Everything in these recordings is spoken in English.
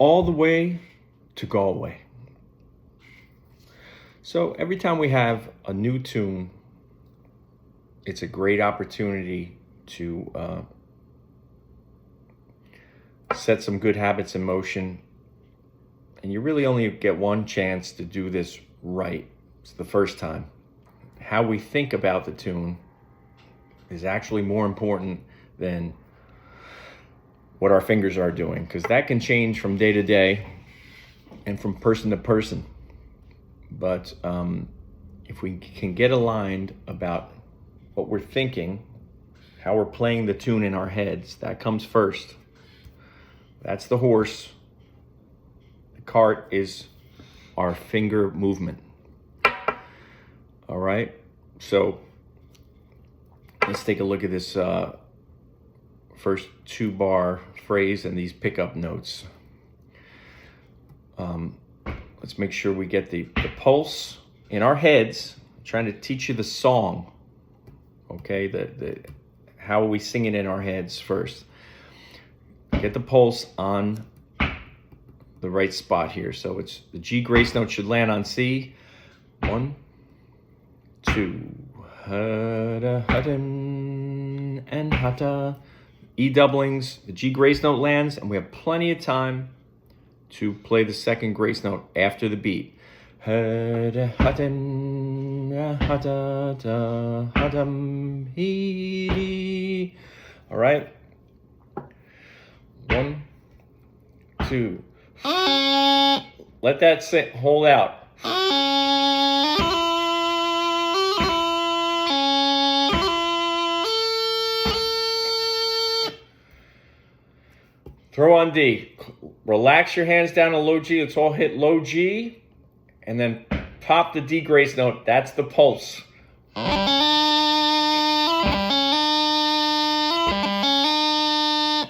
all the way to Galway. So every time we have a new tune, it's a great opportunity to set some good habits in motion. And you really only get one chance to do this right. It's the first time. How we think about the tune is actually more important than what our fingers are doing, because that can change from day to day and from person to person. But if we can get aligned about what we're thinking, how we're playing the tune in our heads, that comes first. That's the horse. The cart is our finger movement. All right, so let's take a look at this first 2-bar phrase and these pickup notes. Let's make sure we get the pulse in our heads. I'm trying to teach you the song, okay? The how we sing it in our heads first. Get the pulse on the right spot here. So it's the G grace note should land on C. 1, 2, hada, hadin, and hata. E doublings, the G grace note lands, and we have plenty of time to play the second grace note after the beat. Hada, hadin, hada, da, hadam, he. All right. 1, 2. Let that sit, hold out. Throw on D. Relax your hands down to low G. Let's all hit low G. And then pop the D grace note. That's the pulse.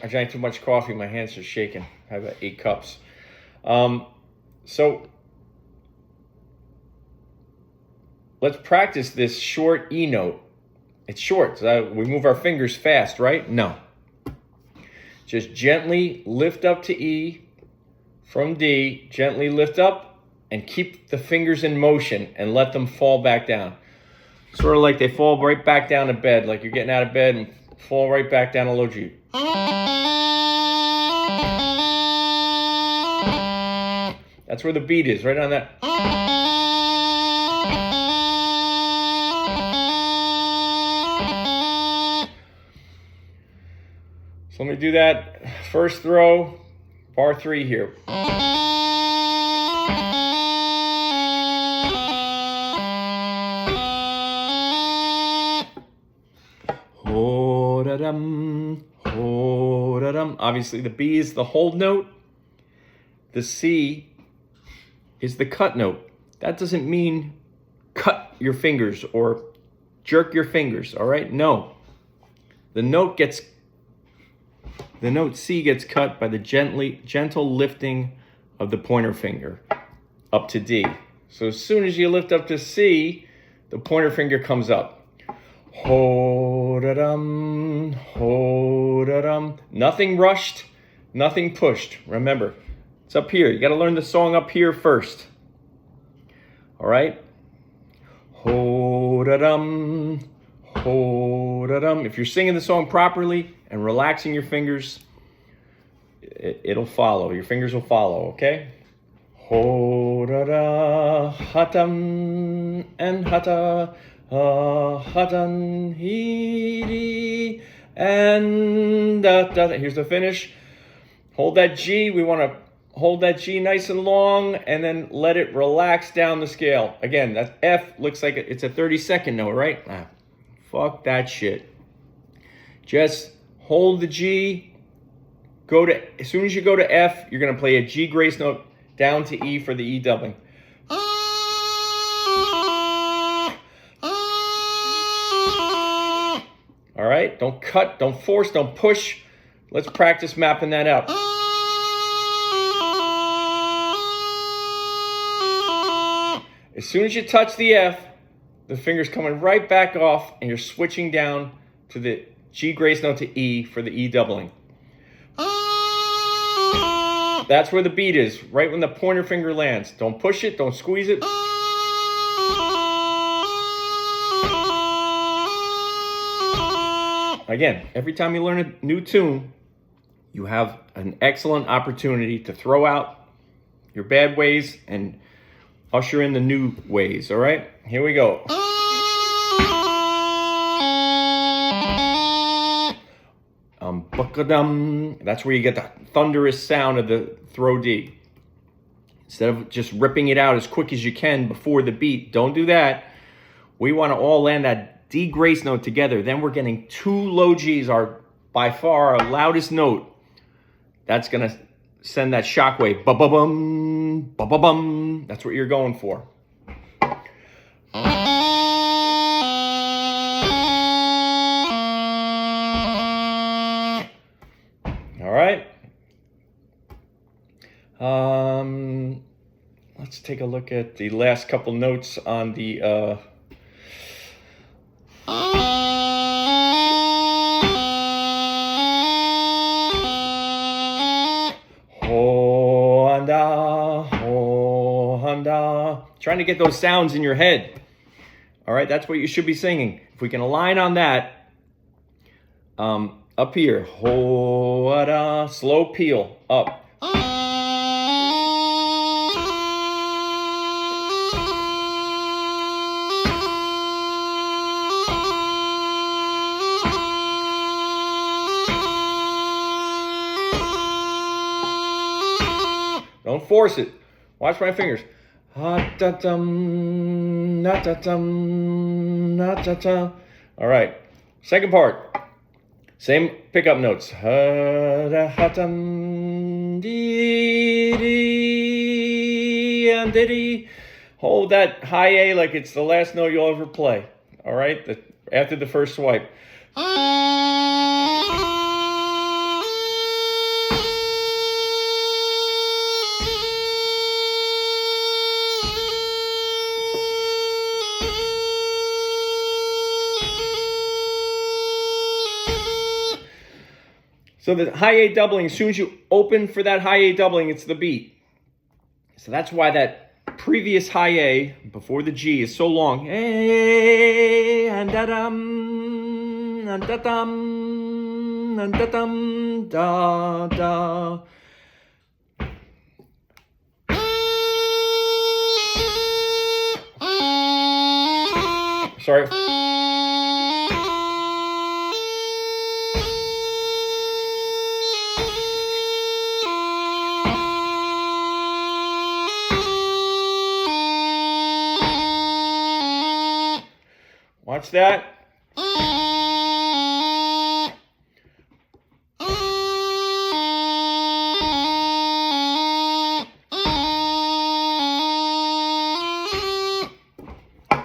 I drank too much coffee. My hands are shaking. I have 8 cups. So let's practice this short E note. It's short. So we move our fingers fast, right? No. Just gently lift up to E from D. Gently lift up and keep the fingers in motion and let them fall back down. Sort of like they fall right back down to bed, like you're getting out of bed and fall right back down to low G. That's where the beat is, right on that. So let me do that first throw, bar 3 here. Ho-da-dum, ho-da-dum. Obviously the B is the hold note. The C is the cut note. That doesn't mean cut your fingers or jerk your fingers, all right? No. The note C gets cut by the gentle lifting of the pointer finger up to D. So as soon as you lift up to C, the pointer finger comes up. Ho-da-dum, ho-da-dum. Nothing rushed, nothing pushed. Remember, it's up here. You got to learn the song up here first. All right? Ho-da-dum, ho-da-dum. If you're singing the song properly and relaxing your fingers, it'll follow. Your fingers will follow, okay? Ho-da-da, hatam, and hata, hatan, he, and da. Here's the finish. Hold that G. We want to hold that G nice and long and then let it relax down the scale. Again, that F looks like it's a 30-second note, right? Fuck that shit. Just hold the G. As soon as you go to F, you're going to play a G grace note down to E for the E doubling. All right? Don't cut, don't force, don't push. Let's practice mapping that out. As soon as you touch the F, the finger's coming right back off and you're switching down to the G grace note to E for the E doubling. That's where the beat is, right when the pointer finger lands. Don't push it, don't squeeze it. Again, every time you learn a new tune, you have an excellent opportunity to throw out your bad ways and usher in the new ways, all right? Here we go. That's where you get the thunderous sound of the throw D. Instead of just ripping it out as quick as you can before the beat, don't do that. We want to all land that D grace note together. Then we're getting 2 low Gs, are by far our loudest note. That's going to send that shockwave. Ba-ba-bum, ba-ba-bum. That's what you're going for. All right. Let's take a look at the last couple notes on the Honda. Trying to get those sounds in your head. All right, that's what you should be singing. If we can align on that, up here, slow peel up. Don't force it. Watch my fingers. All right. Second part. Same pickup notes. Hold that high A like it's the last note you'll ever play. All right? After the first swipe. So the high A doubling, as soon as you open for that high A doubling, it's the beat. So that's why that previous high A before the G is so long. Hey, and da-dum, and da-dum, and da-dum, da-da. Sorry. Watch that.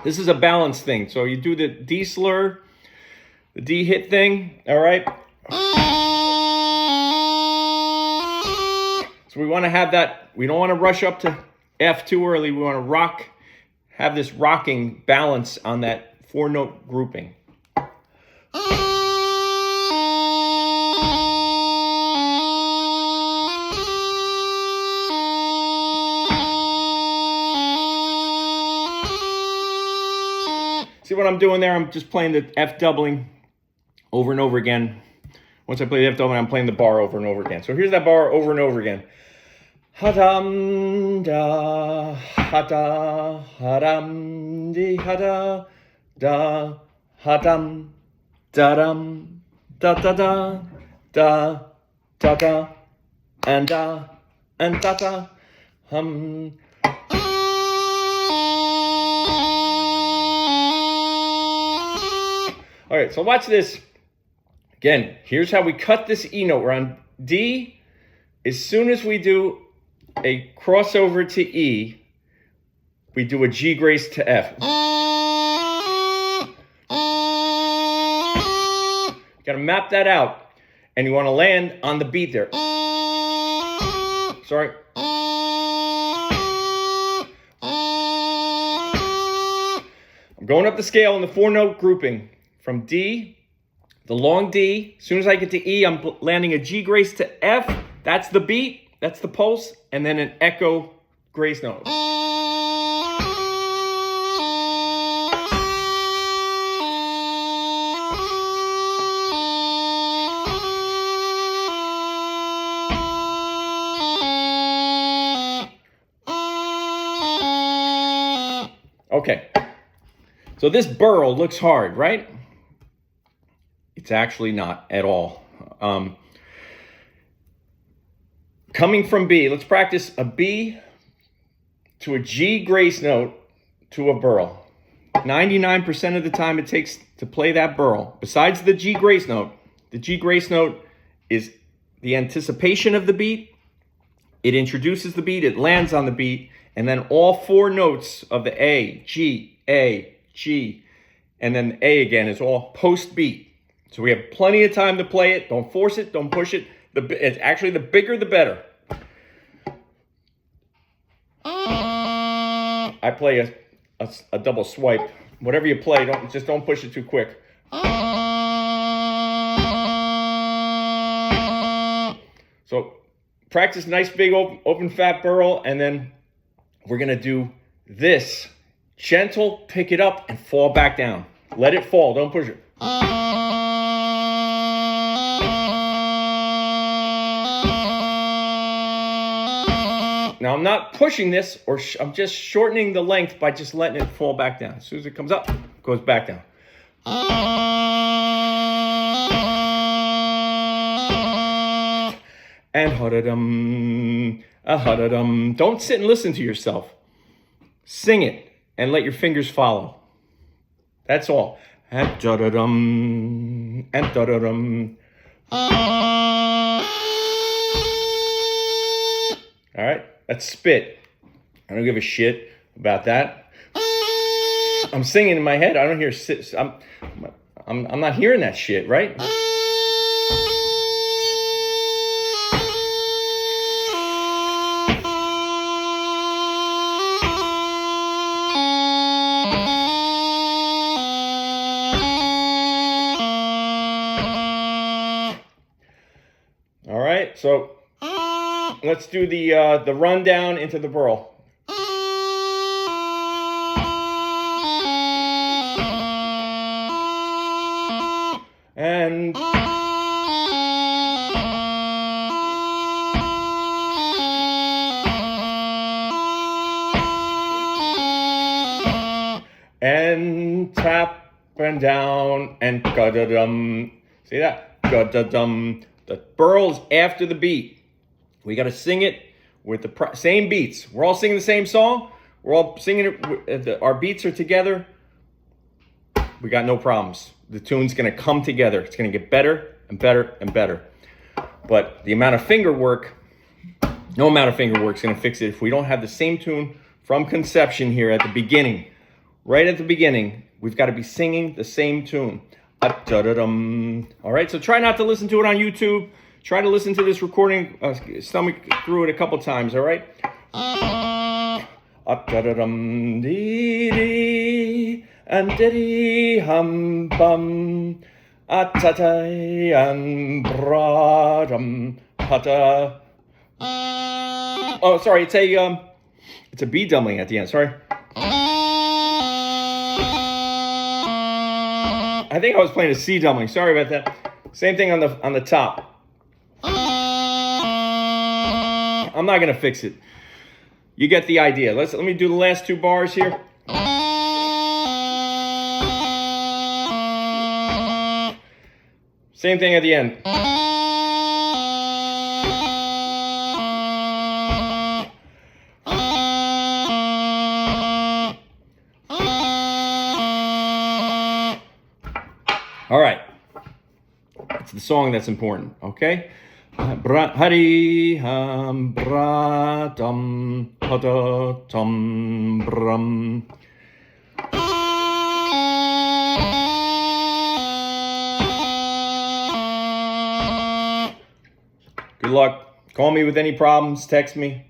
This is a balance thing. So you do the D slur, the D hit thing, all right? So we want to have that, we don't want to rush up to F too early. We want to have this rocking balance on that 4-note grouping. See what I'm doing there? I'm just playing the F doubling over and over again. Once I play the F doubling, I'm playing the bar over and over again. So here's that bar over and over again. Ha-dum, da, ha-da, ha-dum, di, ha-da, da, ha-dum, da-dum, da-da-da, da, da-da, and da-da, hum. All right, so watch this. Again, here's how we cut this E note. We're on D. As soon as we do a crossover to E, we do a G grace to F. You gotta map that out, and you want to land on the beat there. Sorry. I'm going up the scale in the 4-note grouping from D, the long D. As soon as I get to E, I'm landing a G grace to F. That's the beat. That's the pulse, and then an echo grace note. Okay, so this burl looks hard, right? It's actually not at all. Coming from B, let's practice a B to a G grace note to a burl. 99% of the time it takes to play that burl, besides the G grace note is the anticipation of the beat. It introduces the beat, it lands on the beat, and then all four notes of the A, G, and then the A again is all post beat. So we have plenty of time to play it. Don't force it, don't push it. It's actually the bigger the better. I play a double swipe. Whatever you play, don't push it too quick. So practice nice big open fat burl, and then we're gonna do this. Gentle, pick it up and fall back down. Let it fall, don't push it. Now I'm not pushing this, or I'm just shortening the length by just letting it fall back down. As soon as it comes up, it goes back down. And ha-da-dum, ha-da-dum. Don't sit and listen to yourself. Sing it and let your fingers follow. That's all. And da-da-dum, and da-da-dum. All right, that's spit. I don't give a shit about that. I'm singing in my head. I don't hear. I'm not hearing that shit, right? All right, so let's do the rundown into the burl. And tap and down and ga-da-dum. See that? Ga-da-dum. The burl is after the beat. We got to sing it with the same beats. We're all singing the same song. We're all singing it. Our beats are together. We got no problems. The tune's going to come together. It's going to get better and better and better. But the amount of finger work, no amount of finger work is going to fix it if we don't have the same tune from conception here at the beginning. Right at the beginning, we've got to be singing the same tune. All right, so try not to listen to it on YouTube. Try to listen to this recording, stomach through it a couple times, all right? Dee-dee, and diddy hum bum, atatai and bradum hata. Oh, sorry, it's a B doubling at the end. Sorry. I think I was playing a C doubling. Sorry about that. Same thing on the top. I'm not gonna fix it. You get the idea. Let me do the last two bars here. Same thing at the end. All right. It's the song that's important, okay? Hari ham bra dum hada tum brum. Good luck. Call me with any problems. Text me.